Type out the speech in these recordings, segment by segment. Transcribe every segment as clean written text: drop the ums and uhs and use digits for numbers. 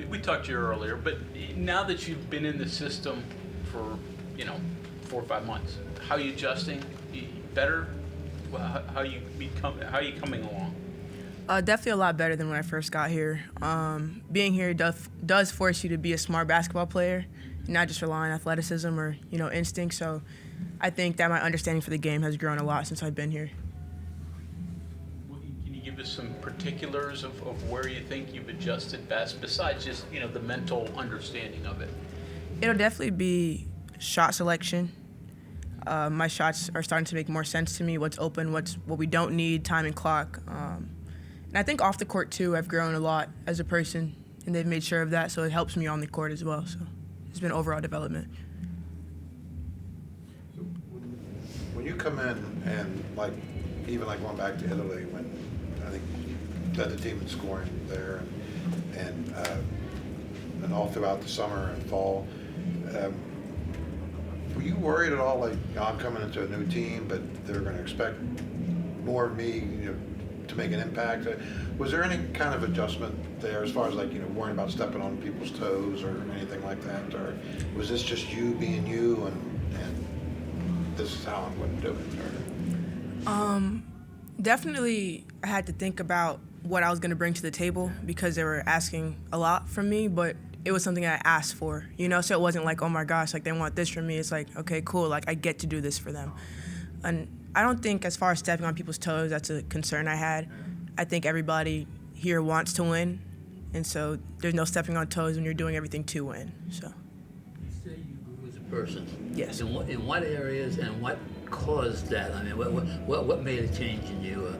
We talked to you earlier, but now that you've been in the system for 4 or 5 months, how are you adjusting? Better? Well, how are you coming along? Definitely a lot better than when I first got here. Being here does force you to be a smart basketball player, not just rely on athleticism or instinct. So I think that my understanding for the game has grown a lot since I've been here. Can you give us some particulars of where you think you've adjusted best, besides just the mental understanding of it? It'll definitely be shot selection. My shots are starting to make more sense to me. What's open, what we don't need, time and clock. And I think off the court too, I've grown a lot as a person, and they've made sure of that, so it helps me on the court as well. So it's been overall development. So when you come in and even going back to Italy, when I think you led the team in scoring there, and all throughout the summer and fall, were you worried at all? I'm coming into a new team, but they're going to expect more of me, to make an impact. Was there any kind of adjustment there as far as worrying about stepping on people's toes or anything like that? Or was this just you being you and this is how I'm going to do it? Definitely I had to think about what I was going to bring to the table because they were asking a lot from me, but it was something I asked for, so it wasn't like, oh my gosh, they want this from me. It's like, okay, cool, I get to do this for them. And I don't think as far as stepping on people's toes, that's a concern I had. I think everybody here wants to win, and so there's no stepping on toes when you're doing everything to win. So. You say you grew as a person. Yes. In what areas and what caused that? I mean, what made a change in you?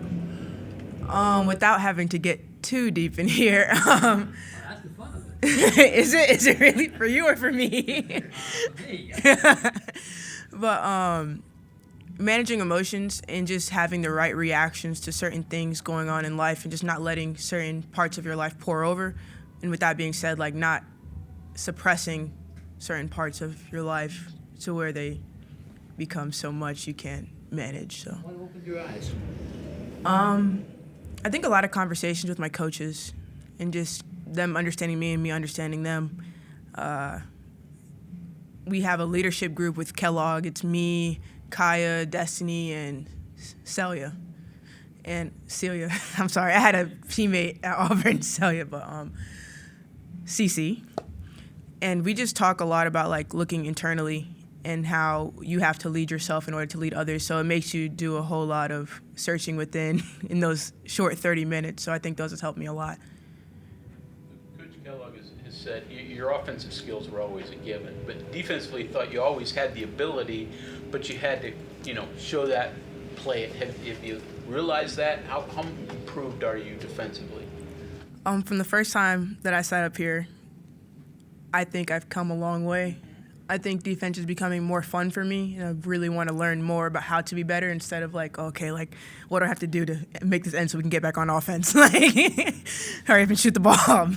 Without having to get too deep in here. That's the fun of it. Is it really for you or for me? For me. But managing emotions and just having the right reactions to certain things going on in life and just not letting certain parts of your life pour over. And with that being said, not suppressing certain parts of your life to where they become so much you can't manage. So. What opened your eyes? I think a lot of conversations with my coaches and just them understanding me and me understanding them. We have a leadership group with Kellogg. It's me, Kaya, Destiny, and Celia. And Celia, I'm sorry, I had a teammate at Auburn, Celia, but Cece. And we just talk a lot about looking internally and how you have to lead yourself in order to lead others. So it makes you do a whole lot of searching within in those short 30 minutes. So I think those has helped me a lot. Coach Kellogg has said your offensive skills were always a given, but defensively thought you always had the ability, but you had to, show that, play it. Have you realized that? How improved are you defensively? From the first time that I sat up here, I think I've come a long way. I think defense is becoming more fun for me, and I really want to learn more about how to be better instead of what do I have to do to make this end so we can get back on offense? Hurry up and shoot the ball.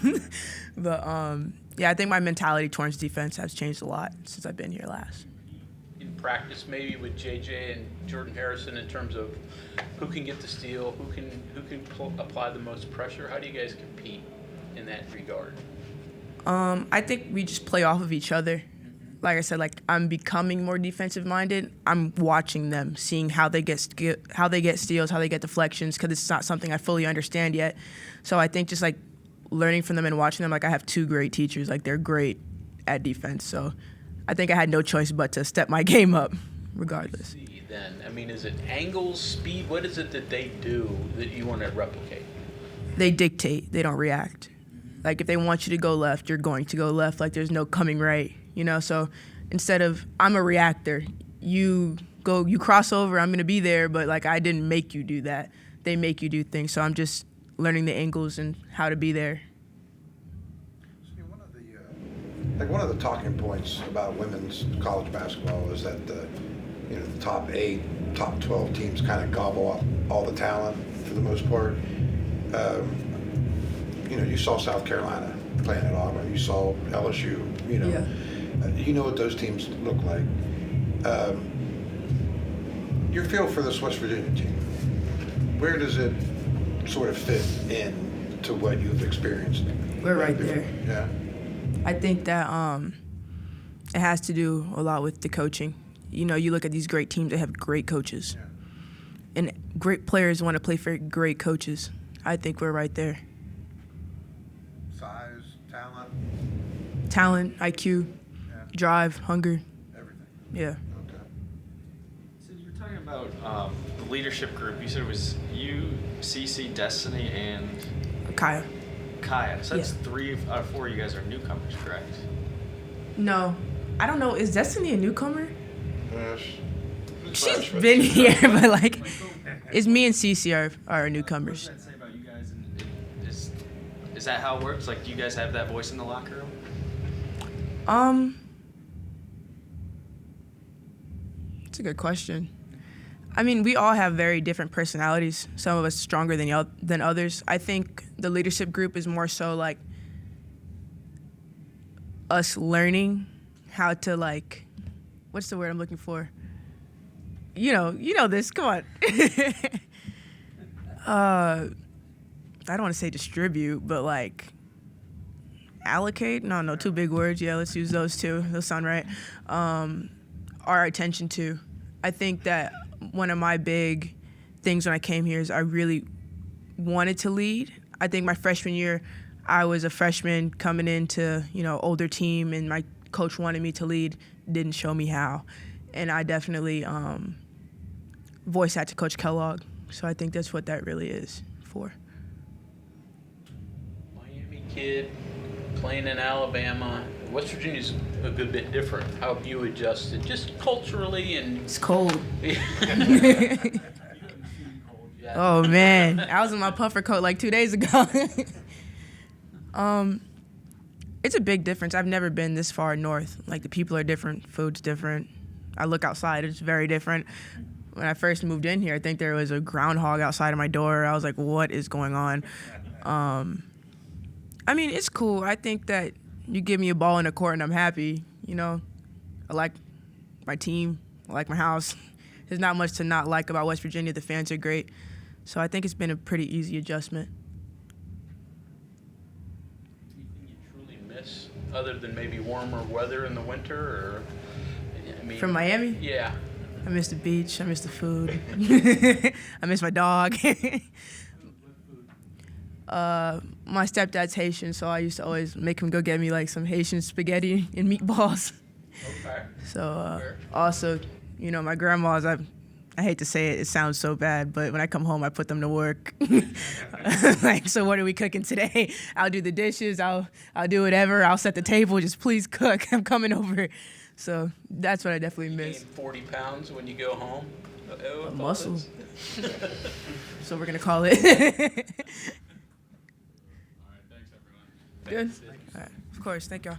But I think my mentality towards defense has changed a lot since I've been here last. In practice, maybe with JJ and Jordan Harrison, in terms of who can get the steal, who can apply the most pressure, how do you guys compete in that regard? I think we just play off of each other. Like I said, I'm becoming more defensive minded. I'm watching them, seeing how they get steals, how they get deflections, because it's not something I fully understand yet. So I think just learning from them and watching them, I have two great teachers. They're great at defense. So I think I had no choice but to step my game up, regardless. Then, is it angles, speed? What is it that they do that you want to replicate? They dictate. They don't react. If they want you to go left, you're going to go left. There's no coming right. So instead of I'm a reactor, you cross over, I'm going to be there, but I didn't make you do that. They make you do things. So I'm just learning the angles and how to be there. One of the talking points about women's college basketball is that the top 8, top 12 teams kind of gobble up all the talent for the most part. You saw South Carolina playing at Auburn. You saw LSU. Yeah. You know what those teams look like. Your feel for this West Virginia team, where does it sort of fit in to what you've experienced? We're right there. Yeah. I think that it has to do a lot with the coaching. You know, you look at these great teams that have great coaches. Yeah. And great players want to play for great coaches. I think we're right there. Size, talent, Talent, IQ, drive, hunger. everything. Yeah. Okay. So you were talking about the leadership group. You said it was you, CC, Destiny, and Kaya. Kaya. So that's Yeah. 3 out of 4 of you guys are newcomers, correct? No, I don't know. Is Destiny a newcomer? Yes. She's been here, but like, it's me and Cece are What newcomers. does that say about you guys? And is that how it works? Like, do you guys have that voice in the locker room? It's a good question. I mean, we all have very different personalities. Some of us stronger than others. I think the leadership group is more so like us learning how to like, what's the word I'm looking for? You know this. Come on. I don't want to say distribute, but like allocate. No, 2 big words. Yeah, let's use those 2. Those sound right. Our attention to. I think that one of my big things when I came here is I really wanted to lead. I think my freshman year, I was a freshman coming into, older team, and my coach wanted me to lead, didn't show me how. And I definitely voiced that to Coach Kellogg. So I think that's what that really is for. Miami kid playing in Alabama. West Virginia's a good bit different. How have you adjusted, just culturally and? It's cold. Oh man, I was in my puffer coat like 2 days ago. It's a big difference. I've never been this far north. Like, the people are different, food's different. I look outside, it's very different. When I first moved in here, I think there was a groundhog outside of my door. I was like, what is going on? I mean, it's cool. I think that you give me a ball in the court and I'm happy. I like my team. I like my house. There's not much to not like about West Virginia. The fans are great. So I think it's been a pretty easy adjustment. Anything you truly miss other than maybe warmer weather in the winter, or? I mean, From Miami? Yeah. I miss the beach. I miss the food. I miss my dog. My stepdad's Haitian, so I used to always make him go get me like some Haitian spaghetti and meatballs. Okay. So also, my grandma's, I hate to say it, it sounds so bad, but when I come home, I put them to work. Like, so what are we cooking today? I'll do the dishes. I'll do whatever. I'll set the table. Just please cook. I'm coming over. So that's what I definitely miss. Gain 40 pounds when you go home. Muscle. So we're gonna call it. All right, thanks, everyone. Good. All right. Of course. Thank y'all.